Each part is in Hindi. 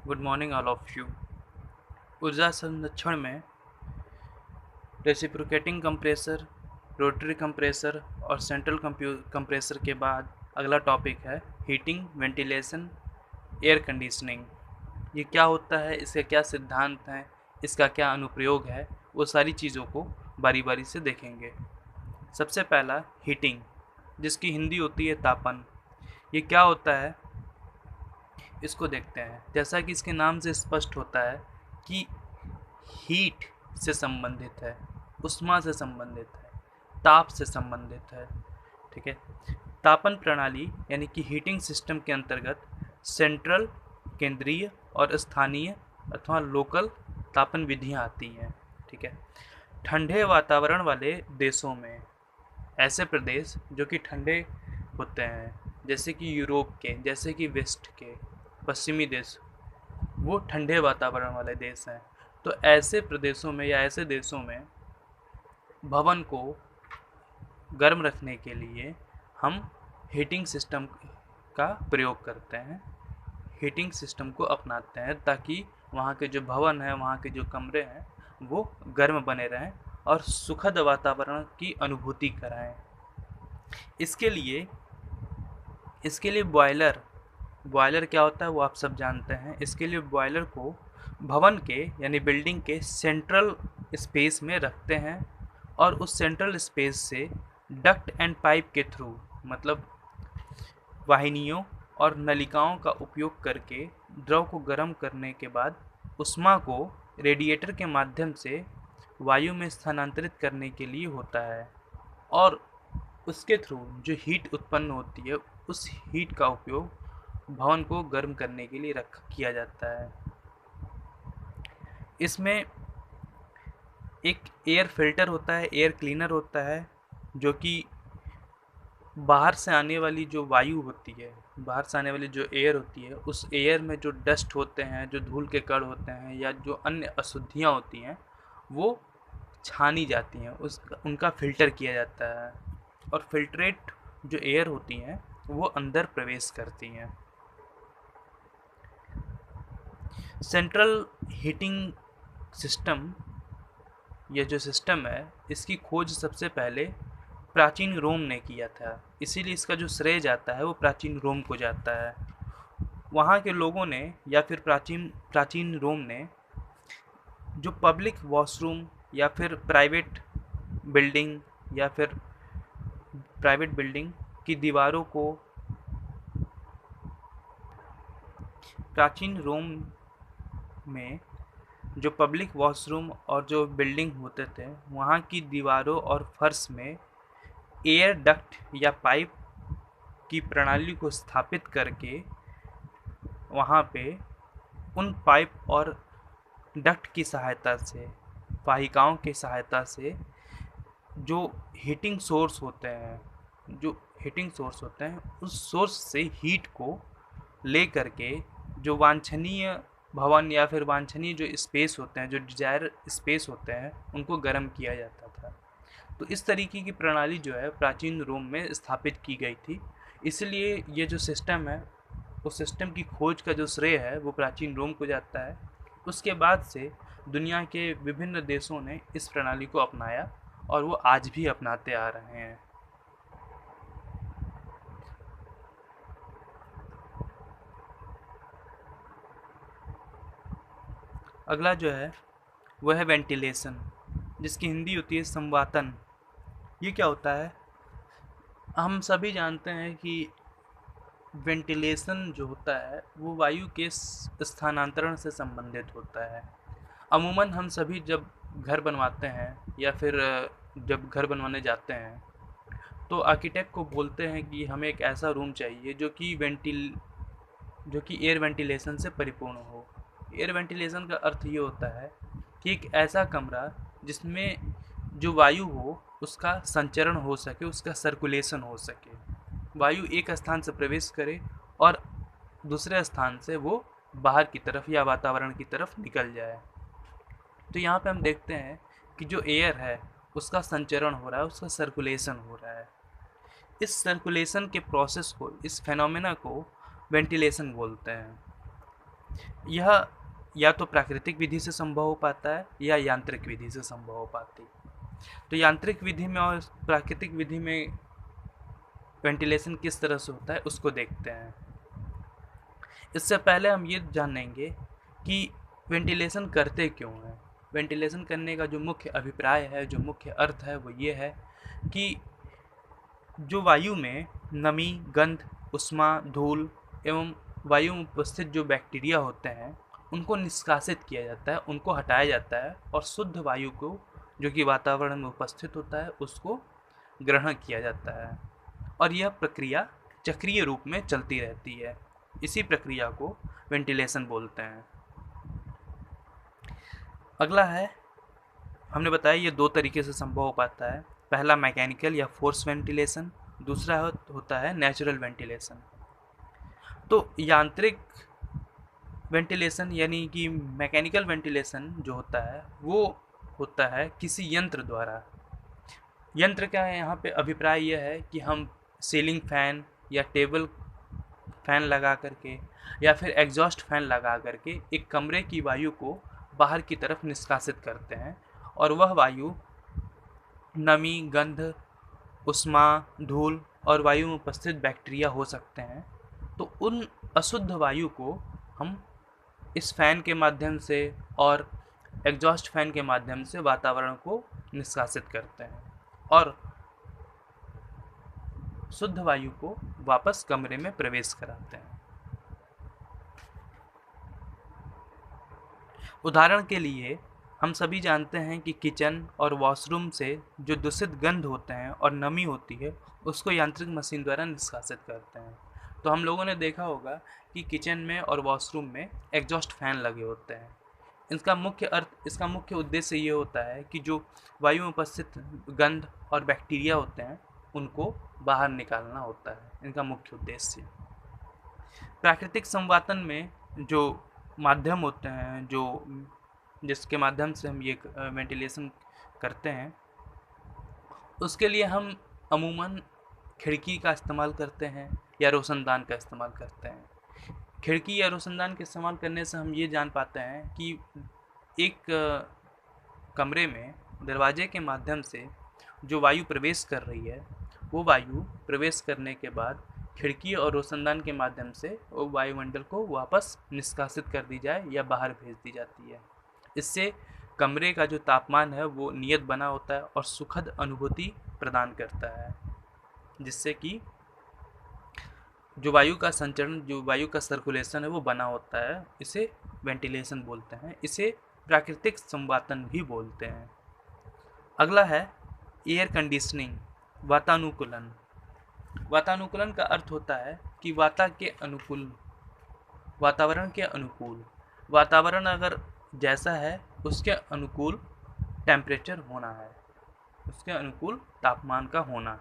Good morning all of you. ऊर्जा संरक्षण में रेसिप्रोकेटिंग कंप्रेसर, रोटरी कंप्रेसर और सेंट्रल कंप्रेसर के बाद अगला टॉपिक है हीटिंग, वेंटिलेशन, एयर कंडीशनिंग। ये क्या होता है, इसके क्या सिद्धांत हैं, इसका क्या अनुप्रयोग है, वो सारी चीज़ों को बारी बारी से देखेंगे। सबसे पहला हीटिंग, जिसकी हिंदी होती है तापन। ये क्या होता है, इसको देखते हैं। जैसा कि इसके नाम से स्पष्ट होता है कि हीट से संबंधित है, उष्मा से संबंधित है, ताप से संबंधित है। ठीक है। तापन प्रणाली यानी कि हीटिंग सिस्टम के अंतर्गत सेंट्रल, केंद्रीय और स्थानीय अथवा लोकल तापन विधियां आती हैं। ठीक है। ठंडे वातावरण वाले देशों में, ऐसे प्रदेश जो कि ठंडे होते हैं, जैसे कि यूरोप के, जैसे कि वेस्ट के पश्चिमी देश, वो ठंडे वातावरण वाले देश हैं। तो ऐसे प्रदेशों में या ऐसे देशों में भवन को गर्म रखने के लिए हम हीटिंग सिस्टम का प्रयोग करते हैं, हीटिंग सिस्टम को अपनाते हैं, ताकि वहाँ के जो भवन हैं, वहाँ के जो कमरे हैं, वो गर्म बने रहें और सुखद वातावरण की अनुभूति कराएं। इसके लिए बॉयलर, बॉयलर क्या होता है वो आप सब जानते हैं। इसके लिए बॉयलर को भवन के यानी बिल्डिंग के सेंट्रल स्पेस में रखते हैं और उस सेंट्रल स्पेस से डक्ट एंड पाइप के थ्रू, मतलब वाहिनियों और नलिकाओं का उपयोग करके द्रव को गर्म करने के बाद उष्मा को रेडिएटर के माध्यम से वायु में स्थानांतरित करने के लिए होता है और उसके थ्रू जो हीट उत्पन्न होती है, उस हीट का उपयोग भवन को गर्म करने के लिए किया जाता है। इसमें एक एयर फिल्टर होता है, एयर क्लीनर होता है, जो कि बाहर से आने वाली जो वायु होती है, बाहर से आने वाली जो एयर होती है, उस एयर में जो डस्ट होते हैं, जो धूल के कण होते हैं या जो अन्य अशुद्धियाँ होती हैं, वो छानी जाती हैं, उनका फ़िल्टर किया जाता है और फिल्ट्रेट जो एयर होती हैं वो अंदर प्रवेश करती हैं। सेंट्रल हीटिंग सिस्टम, ये जो सिस्टम है, इसकी खोज सबसे पहले प्राचीन रोम ने किया था, इसीलिए इसका जो श्रेय जाता है वो प्राचीन रोम को जाता है। वहाँ के लोगों ने या फिर प्राचीन प्राचीन रोम ने जो पब्लिक वॉशरूम या फिर बिल्डिंग या फिर प्राइवेट बिल्डिंग की दीवारों को, प्राचीन रोम में जो पब्लिक वॉशरूम और जो बिल्डिंग होते थे, वहाँ की दीवारों और फर्श में एयर डक्ट या पाइप की प्रणाली को स्थापित करके वहाँ पे उन पाइप और डक्ट की सहायता से, वाहिकाओं की सहायता से जो हीटिंग सोर्स होते हैं, उस सोर्स से हीट को ले करके जो वांछनीय भवन या फिर वांछनीय जो स्पेस होते हैं, जो डिजायर स्पेस होते हैं, उनको गर्म किया जाता था। तो इस तरीके की प्रणाली जो है प्राचीन रोम में स्थापित की गई थी। इसलिए ये जो सिस्टम है, उस सिस्टम की खोज का जो श्रेय है वो प्राचीन रोम को जाता है। उसके बाद से दुनिया के विभिन्न देशों ने इस प्रणाली को अपनाया और वो आज भी अपनाते आ रहे हैं। अगला जो है वह है वेंटिलेशन, जिसकी हिंदी होती है संवातन। ये क्या होता है, हम सभी जानते हैं कि वेंटिलेशन जो होता है वो वायु के स्थानांतरण से संबंधित होता है। अमूमन हम सभी जब घर बनवाते हैं या फिर जब घर बनवाने जाते हैं तो आर्किटेक्ट को बोलते हैं कि हमें एक ऐसा रूम चाहिए जो कि एयर वेंटिलेशन से परिपूर्ण हो। एयर वेंटिलेशन का अर्थ ये होता है कि एक ऐसा कमरा जिसमें जो वायु हो उसका संचरण हो सके, उसका सर्कुलेशन हो सके, वायु एक स्थान से प्रवेश करे और दूसरे स्थान से वो बाहर की तरफ या वातावरण की तरफ निकल जाए। तो यहाँ पे हम देखते हैं कि जो एयर है उसका संचरण हो रहा है, उसका सर्कुलेशन हो रहा है। इस सर्कुलेशन के प्रोसेस को, इस फेनोमेना को वेंटिलेशन बोलते हैं। यह या तो प्राकृतिक विधि से संभव हो पाता है या यांत्रिक विधि से संभव हो पाती है। तो यांत्रिक विधि में और प्राकृतिक विधि में वेंटिलेशन किस तरह से होता है उसको देखते हैं। इससे पहले हम ये जानेंगे कि वेंटिलेशन करते क्यों हैं। वेंटिलेशन करने का जो मुख्य अभिप्राय है, जो मुख्य अर्थ है, वो ये है कि जो वायु में नमी, गंध, ऊष्मा, धूल एवं वायु में उपस्थित जो बैक्टीरिया होते हैं उनको निष्कासित किया जाता है, उनको हटाया जाता है और शुद्ध वायु को जो कि वातावरण में उपस्थित होता है उसको ग्रहण किया जाता है और यह प्रक्रिया चक्रीय रूप में चलती रहती है। इसी प्रक्रिया को वेंटिलेशन बोलते हैं। अगला है, हमने बताया ये दो तरीके से संभव हो पाता है। पहला मैकेनिकल या फोर्स वेंटिलेशन, दूसरा होता है नेचुरल वेंटिलेशन। तो यांत्रिक वेंटिलेशन यानी कि मैकेनिकल वेंटिलेशन जो होता है वो होता है किसी यंत्र द्वारा। यंत्र का यहाँ पे अभिप्राय यह है कि हम सीलिंग फैन या टेबल फैन लगा करके या फिर एग्जॉस्ट फैन लगा करके एक कमरे की वायु को बाहर की तरफ निष्कासित करते हैं और वह वायु नमी, गंध, ऊष्मा, धूल और वायु में उपस्थित बैक्टीरिया हो सकते हैं। तो उन अशुद्ध वायु को हम इस फैन के माध्यम से और एग्जॉस्ट फैन के माध्यम से वातावरण को निष्कासित करते हैं और शुद्ध वायु को वापस कमरे में प्रवेश कराते हैं। उदाहरण के लिए हम सभी जानते हैं कि किचन और वॉशरूम से जो दूषित गंध होते हैं और नमी होती है उसको यांत्रिक मशीन द्वारा निष्कासित करते हैं। तो हम लोगों ने देखा होगा कि किचन में और वॉशरूम में एग्जॉस्ट फैन लगे होते हैं। इसका मुख्य उद्देश्य ये होता है कि जो वायु में उपस्थित गंध और बैक्टीरिया होते हैं उनको बाहर निकालना होता है, इनका मुख्य उद्देश्य। प्राकृतिक संवातन में जो माध्यम होते हैं, जो जिसके माध्यम से हम ये वेंटिलेशन करते हैं, उसके लिए हम अमूमन खिड़की का इस्तेमाल करते हैं या रोशनदान का इस्तेमाल करते हैं। खिड़की या रोशनदान के इस्तेमाल करने से हम ये जान पाते हैं कि एक कमरे में दरवाजे के माध्यम से जो वायु प्रवेश कर रही है वो वायु प्रवेश करने के बाद खिड़की और रोशनदान के माध्यम से वो वायुमंडल को वापस निष्कासित कर दी जाए या बाहर भेज दी जाती है। इससे कमरे का जो तापमान है वो नियत बना होता है और सुखद अनुभूति प्रदान करता है, जिससे कि जो वायु का संचरण, जो वायु का सर्कुलेशन है वो बना होता है। इसे वेंटिलेशन बोलते हैं। इसे प्राकृतिक संवातन भी बोलते हैं। अगला है एयर कंडीशनिंग, वातानुकूलन। वातानुकूलन का अर्थ होता है कि वातावरण के अनुकूल, वातावरण अगर जैसा है उसके अनुकूल टेम्परेचर होना है, उसके अनुकूल तापमान का होना।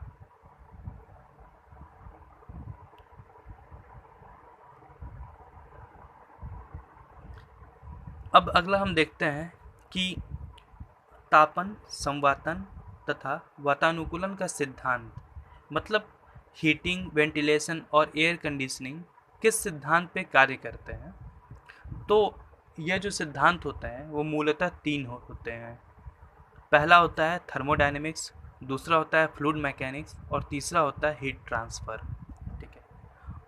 अब अगला हम देखते हैं कि तापन, संवातन तथा वातानुकूलन का सिद्धांत, मतलब हीटिंग, वेंटिलेशन और एयर कंडीशनिंग किस सिद्धांत पे कार्य करते हैं। तो यह जो सिद्धांत होते हैं वो मूलतः तीन होते हैं। पहला होता है थर्मोडायनेमिक्स, दूसरा होता है फ्लूइड मैकेनिक्स और तीसरा होता है हीट ट्रांसफ़र। ठीक है,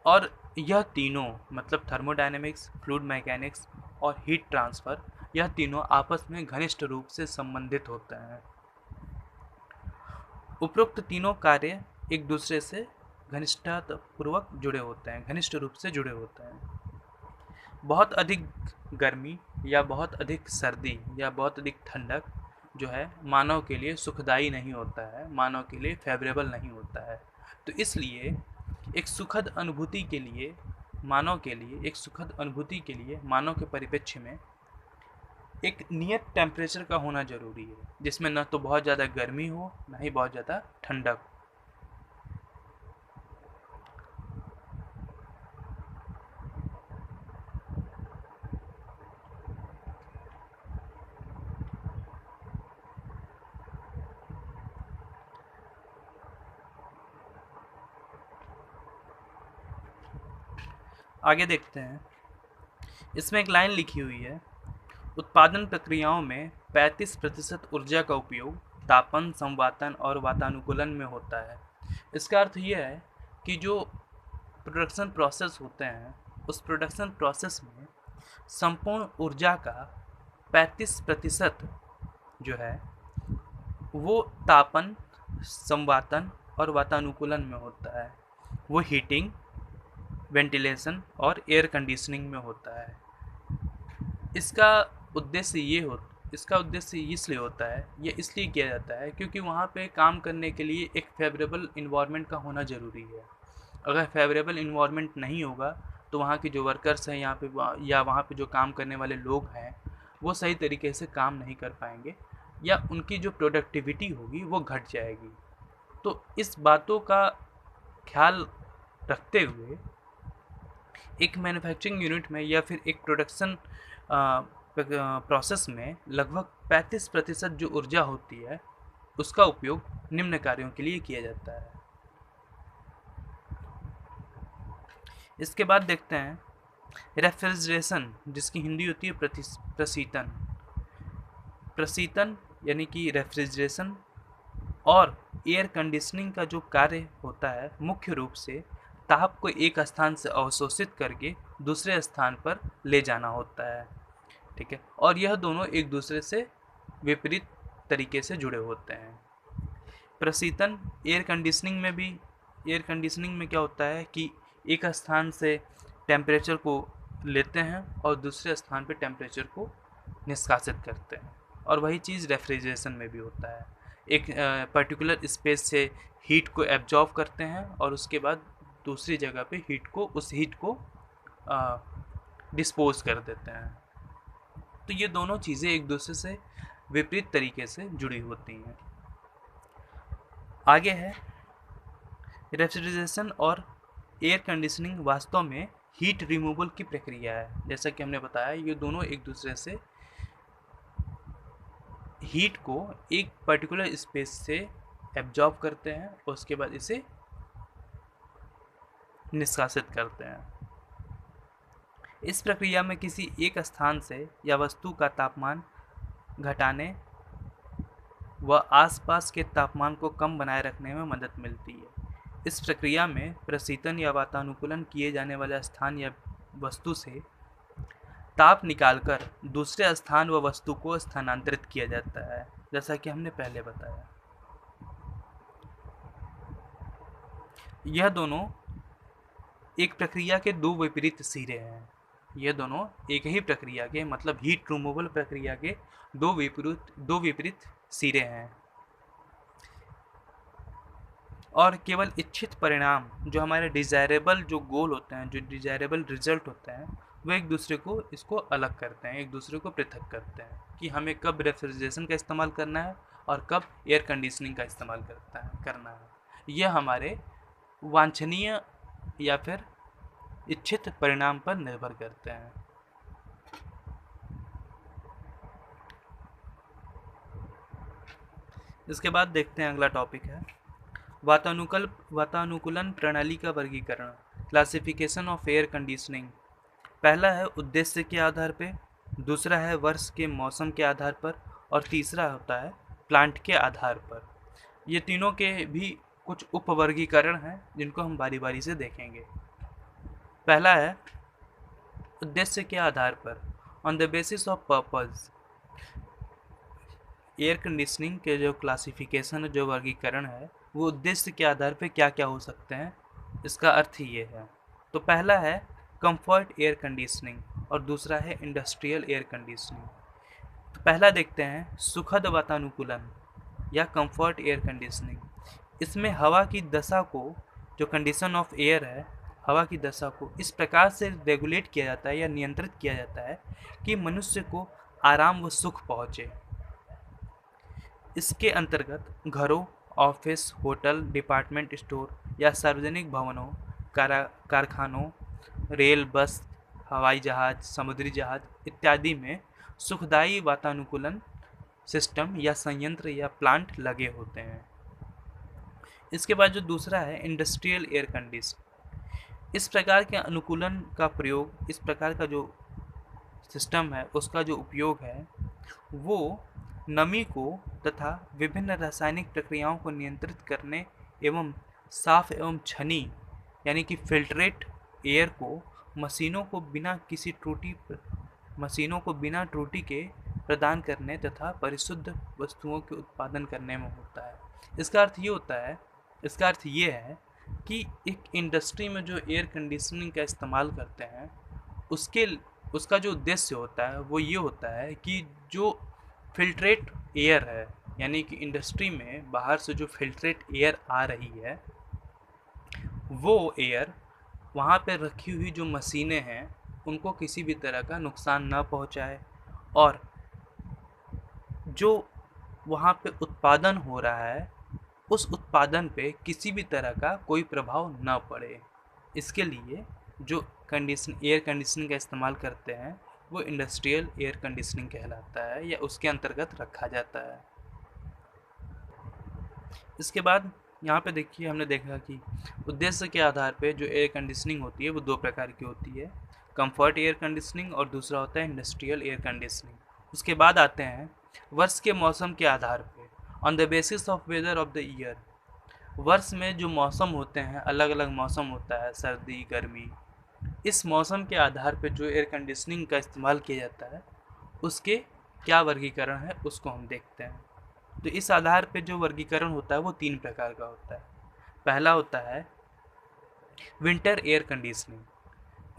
और यह तीनों मतलब थर्मोडायनेमिक्स, फ्लूइड मैकेनिक्स और हीट ट्रांसफ़र, यह तीनों आपस में घनिष्ठ रूप से संबंधित होते हैं। उपरोक्त तीनों कार्य एक दूसरे से घनिष्ठतापूर्वक जुड़े होते हैं, घनिष्ठ रूप से जुड़े होते हैं। बहुत अधिक गर्मी या बहुत अधिक सर्दी या बहुत अधिक ठंडक जो है मानव के लिए सुखदायी नहीं होता है, मानव के लिए फेवरेबल नहीं होता है। तो इसलिए एक सुखद अनुभूति के लिए, मानव के लिए एक सुखद अनुभूति के लिए मानव के परिप्रेक्ष्य में एक नियत टेम्परेचर का होना ज़रूरी है, जिसमें न तो बहुत ज़्यादा गर्मी हो न ही बहुत ज़्यादा ठंडक हो। आगे देखते हैं इसमें एक लाइन लिखी हुई है, उत्पादन प्रक्रियाओं में 35% ऊर्जा का उपयोग तापन, संवातन और वातानुकूलन में होता है। इसका अर्थ यह है कि जो प्रोडक्शन प्रोसेस होते हैं, उस प्रोडक्शन प्रोसेस में संपूर्ण ऊर्जा का 35% जो है वो तापन, संवातन और वातानुकूलन में होता है। वो हीटिंग, वेंटिलेशन और एयर कंडीशनिंग में होता है। इसका उद्देश्य इसलिए होता है, ये इसलिए किया जाता है क्योंकि वहाँ पे काम करने के लिए एक फेवरेबल इन्वायरमेंट का होना ज़रूरी है। अगर फेवरेबल इन्वायरमेंट नहीं होगा तो वहाँ के जो वर्कर्स हैं यहाँ पे या वहाँ पे जो काम करने वाले लोग हैं वो सही तरीके से काम नहीं कर पाएंगे या उनकी जो प्रोडक्टिविटी होगी वो घट जाएगी। तो इस बातों का ख्याल रखते हुए एक मैन्युफैक्चरिंग यूनिट में या फिर एक प्रोडक्शन प्रोसेस में लगभग 35% जो ऊर्जा होती है उसका उपयोग निम्न कार्यों के लिए किया जाता है। इसके बाद देखते हैं रेफ्रिजरेशन, जिसकी हिंदी होती है प्रशीतन। प्रशीतन यानी कि रेफ्रिजरेशन और एयर कंडीशनिंग का जो कार्य होता है मुख्य रूप से ताप को एक स्थान से अवशोषित करके दूसरे स्थान पर ले जाना होता है, ठीक है। और यह दोनों एक दूसरे से विपरीत तरीके से जुड़े होते हैं। प्रशीतन एयर कंडीशनिंग में क्या होता है कि एक स्थान से टेम्परेचर को लेते हैं और दूसरे स्थान पे टेम्परेचर को निष्कासित करते हैं, और वही चीज़ रेफ्रिजरेशन में भी होता है। एक पर्टिकुलर स्पेस से हीट को एब्जॉर्ब करते हैं और उसके बाद दूसरी जगह पे उस हीट को डिस्पोज कर देते हैं। तो ये दोनों चीज़ें एक दूसरे से विपरीत तरीके से जुड़ी होती हैं। आगे है रेफ्रिजरेशन और एयर कंडीशनिंग वास्तव में हीट रिमूवल की प्रक्रिया है। जैसा कि हमने बताया, ये दोनों एक दूसरे से हीट को एक पर्टिकुलर स्पेस से एब्जॉर्ब करते हैं और उसके बाद इसे निष्कासित करते हैं। इस प्रक्रिया में किसी एक स्थान से या वस्तु का तापमान घटाने व आसपास के तापमान को कम बनाए रखने में मदद मिलती है। इस प्रक्रिया में प्रशीतन या वातानुकूलन किए जाने वाले स्थान या वस्तु से ताप निकालकर दूसरे स्थान व वस्तु को स्थानांतरित किया जाता है, जैसा कि हमने पहले बताया। यह दोनों एक प्रक्रिया के दो विपरीत सिरे हैं। यह दोनों एक ही प्रक्रिया के मतलब हीट रिमूवल प्रक्रिया के दो विपरीत सिरे हैं, और केवल इच्छित परिणाम जो हमारे डिज़ायरेबल जो गोल होते हैं, जो डिज़ायरेबल रिजल्ट होते हैं, वो एक दूसरे को इसको अलग करते हैं, एक दूसरे को पृथक करते हैं कि हमें कब रेफ्रिजरेशन का इस्तेमाल करना है और कब एयर कंडीशनिंग का इस्तेमाल करना है। यह हमारे वांछनीय या फिर इच्छित परिणाम पर निर्भर करते हैं। इसके बाद देखते हैं अगला टॉपिक है वातानुकूलन प्रणाली का वर्गीकरण, क्लासिफिकेशन ऑफ एयर कंडीशनिंग। पहला है उद्देश्य के आधार पे, दूसरा है वर्ष के मौसम के आधार पर, और तीसरा होता है प्लांट के आधार पर। ये तीनों के भी कुछ उपवर्गीकरण हैं जिनको हम बारी बारी से देखेंगे। पहला है उद्देश्य के आधार पर, on the basis of purpose. Air conditioning के जो क्लासिफिकेशन, जो वर्गीकरण है, वो उद्देश्य के आधार पे क्या क्या हो सकते हैं, इसका अर्थ ये है। तो पहला है कंफर्ट एयर कंडीशनिंग और दूसरा है इंडस्ट्रियल एयर कंडीशनिंग। तो पहला देखते हैं सुखद वातानुकूलन या कंफर्ट एयर कंडीशनिंग। इसमें हवा की दशा को, जो कंडीशन ऑफ एयर है, हवा की दशा को इस प्रकार से रेगुलेट किया जाता है या नियंत्रित किया जाता है कि मनुष्य को आराम व सुख पहुँचे। इसके अंतर्गत घरों, ऑफिस, होटल, डिपार्टमेंट स्टोर या सार्वजनिक भवनों, कारखानों, रेल, बस, हवाई जहाज, समुद्री जहाज इत्यादि में सुखदायी वातानुकूलन सिस्टम या संयंत्र या प्लांट लगे होते हैं। इसके बाद जो दूसरा है इंडस्ट्रियल एयर कंडीशनिंग। इस प्रकार के अनुकूलन का प्रयोग, इस प्रकार का जो सिस्टम है उसका जो उपयोग है वो नमी को तथा विभिन्न रासायनिक प्रक्रियाओं को नियंत्रित करने एवं साफ एवं छनी यानी कि फिल्ट्रेट एयर को मशीनों को बिना त्रुटि के प्रदान करने तथा परिशुद्ध वस्तुओं के उत्पादन करने में होता है। इसका अर्थ ये है कि एक इंडस्ट्री में जो एयर कंडीशनिंग का इस्तेमाल करते हैं उसके उसका जो उद्देश्य होता है वो ये होता है कि जो फिल्ट्रेट एयर है यानी कि इंडस्ट्री में बाहर से जो फिल्ट्रेट एयर आ रही है वो एयर वहाँ पे रखी हुई जो मशीनें हैं उनको किसी भी तरह का नुकसान न पहुँचाए और जो वहाँ पे उत्पादन हो रहा है उस उत्पादन पे किसी भी तरह का कोई प्रभाव न पड़े। इसके लिए जो एयर कंडीशनिंग का इस्तेमाल करते हैं वो इंडस्ट्रियल एयर कंडीशनिंग कहलाता है या उसके अंतर्गत रखा जाता है। इसके बाद यहाँ पे देखिए हमने देखा कि उद्देश्य के आधार पे जो एयर कंडीशनिंग होती है वो दो प्रकार की होती है, कंफर्ट एयर कंडीशनिंग और दूसरा होता है इंडस्ट्रियल एयर कंडीशनिंग। उसके बाद आते हैं वर्ष के मौसम के आधार पे, on the basis of weather of the year. वर्ष में जो मौसम होते हैं अलग अलग मौसम होता है, सर्दी गर्मी। इस मौसम के आधार पे जो एयर कंडीशनिंग का इस्तेमाल किया जाता है उसके क्या वर्गीकरण है उसको हम देखते हैं। तो इस आधार पे जो वर्गीकरण होता है वो 3 प्रकार का होता है। पहला होता है विंटर एयर कंडीशनिंग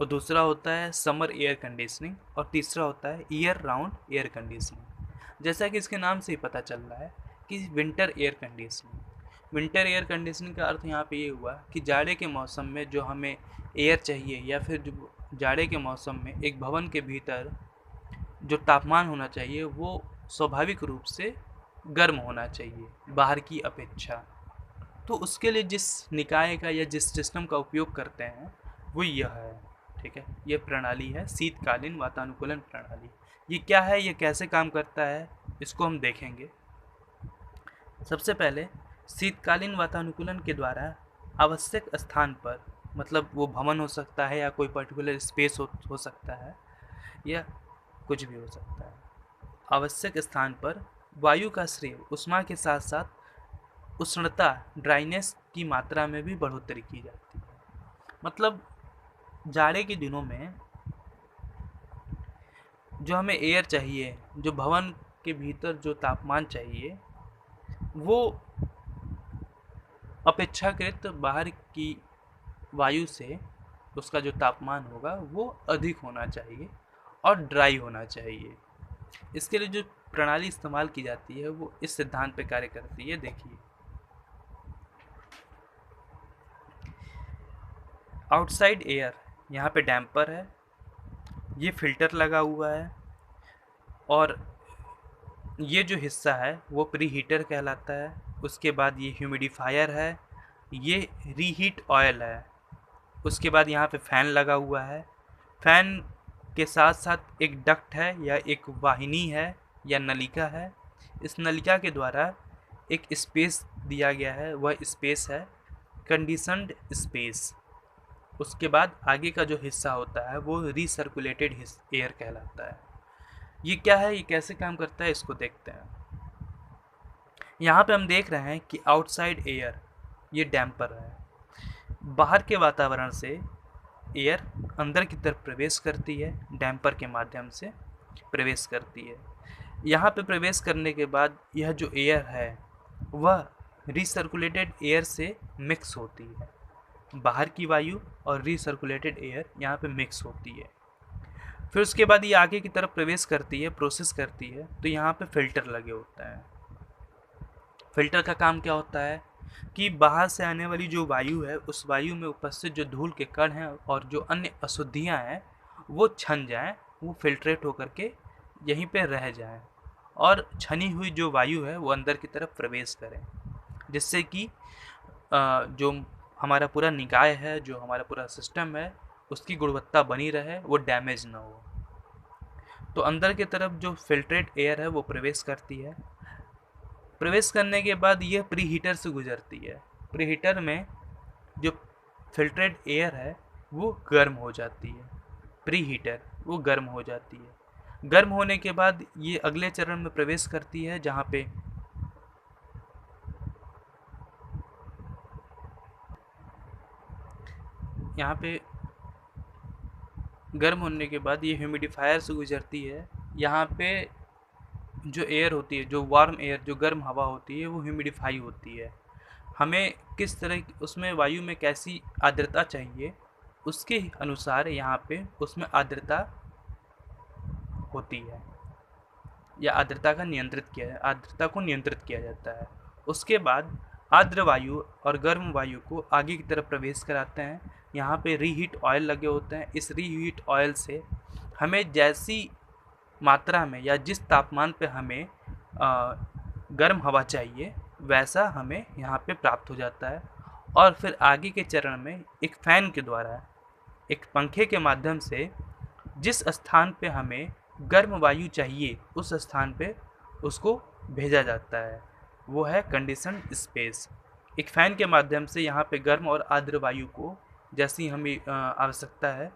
और दूसरा होता है समर एयर कंडीशनिंग और तीसरा होता है ईयर राउंड एयर कंडीशनिंग। जैसा कि इसके नाम से ही पता चल रहा है कि विंटर एयर कंडीशनिंग का अर्थ यहाँ पे ये हुआ कि जाड़े के मौसम में जो हमें एयर चाहिए या फिर जो जाड़े के मौसम में एक भवन के भीतर जो तापमान होना चाहिए वो स्वाभाविक रूप से गर्म होना चाहिए बाहर की अपेक्षा। तो उसके लिए जिस निकाय का या जिस सिस्टम का उपयोग करते हैं वो यह है, ठीक है। ये प्रणाली है शीतकालीन वातानुकूलन प्रणाली। ये क्या है, ये कैसे काम करता है, इसको हम देखेंगे। सबसे पहले शीतकालीन वातानुकूलन के द्वारा आवश्यक स्थान पर, मतलब वो भवन हो सकता है या कोई पर्टिकुलर स्पेस हो सकता है या कुछ भी हो सकता है, आवश्यक स्थान पर वायु का स्राव ऊष्मा के साथ साथ उष्णता ड्राइनेस की मात्रा में भी बढ़ोतरी की जाती है। मतलब जाड़े के दिनों में जो हमें एयर चाहिए, जो भवन के भीतर जो तापमान चाहिए वो अपेक्षाकृत बाहर की वायु से उसका जो तापमान होगा वो अधिक होना चाहिए और ड्राई होना चाहिए। इसके लिए जो प्रणाली इस्तेमाल की जाती है वो इस सिद्धांत पे कार्य करती है। देखिए आउटसाइड एयर, यहाँ पे डैम्पर है, ये फिल्टर लगा हुआ है और ये जो हिस्सा है वो प्री हीटर कहलाता है। उसके बाद ये ह्यूमिडिफायर है, ये रीहीट ऑयल है। उसके बाद यहाँ पे फैन लगा हुआ है, फैन के साथ साथ एक डक्ट है या एक वाहिनी है या नलिका है। इस नलिका के द्वारा एक स्पेस दिया गया है, वह स्पेस है कंडीशनड स्पेस। उसके बाद आगे का जो हिस्सा होता है वो रीसर्कुलेटेड एयर कहलाता है। ये क्या है, ये कैसे काम करता है, इसको देखते हैं। यहाँ पे हम देख रहे हैं कि आउटसाइड एयर ये डैम्पर है। बाहर के वातावरण से एयर अंदर की तरफ प्रवेश करती है, डैम्पर के माध्यम से प्रवेश करती है। यहाँ पे प्रवेश करने के बाद यह जो एयर है वह रीसर्कुलेटेड एयर से मिक्स होती है। बाहर की वायु और रीसर्कुलेटेड एयर यहाँ पे मिक्स होती है। फिर उसके बाद ये आगे की तरफ प्रवेश करती है, प्रोसेस करती है, तो यहाँ पे फिल्टर लगे होता है। फिल्टर का काम क्या होता है कि बाहर से आने वाली जो वायु है उस वायु में उपस्थित जो धूल के कण हैं और जो अन्य अशुद्धियाँ हैं वो छन जाएं, वो फिल्ट्रेट होकर के यहीं पे रह जाएं और छनी हुई जो वायु है वो अंदर की तरफ प्रवेश करें, जिससे कि जो हमारा पूरा निकाय है, जो हमारा पूरा सिस्टम है, उसकी गुणवत्ता बनी रहे, वो डैमेज ना हो। तो अंदर की तरफ जो फिल्ट्रेट एयर है वो प्रवेश करती है। प्रवेश करने के बाद यह प्री हीटर से गुजरती है। प्री हीटर में जो फिल्ट्रेट एयर है वो गर्म हो जाती है। प्री हीटर, वो गर्म हो जाती है। गर्म होने के बाद ये अगले चरण में प्रवेश करती है, जहाँ पे यहाँ पे गर्म होने के बाद ये ह्यूमिडिफायर से गुजरती है। यहाँ पे जो एयर होती है, जो वार्म एयर, जो गर्म हवा होती है, वो ह्यूमिडिफाई होती है। हमें किस तरह उसमें वायु में कैसी आर्द्रता चाहिए, उसके अनुसार यहाँ पे उसमें आर्द्रता होती है, या आर्द्रता को नियंत्रित किया जाता है। उसके बाद आर्द्र वायु और गर्म वायु को आगे की तरफ प्रवेश कराते हैं। यहाँ पे रीहीट ऑयल लगे होते हैं। इस रीहीट ऑयल से हमें जैसी मात्रा में या जिस तापमान पे हमें गर्म हवा चाहिए, वैसा हमें यहाँ पे प्राप्त हो जाता है। और फिर आगे के चरण में एक फ़ैन के द्वारा, एक पंखे के माध्यम से जिस स्थान पे हमें गर्म वायु चाहिए, उस स्थान पे उसको भेजा जाता है। वो है कंडीशन्ड स्पेस। एक फ़ैन के माध्यम से यहाँ पे गर्म और आर्द्र वायु को जैसी हमें आवश्यकता है,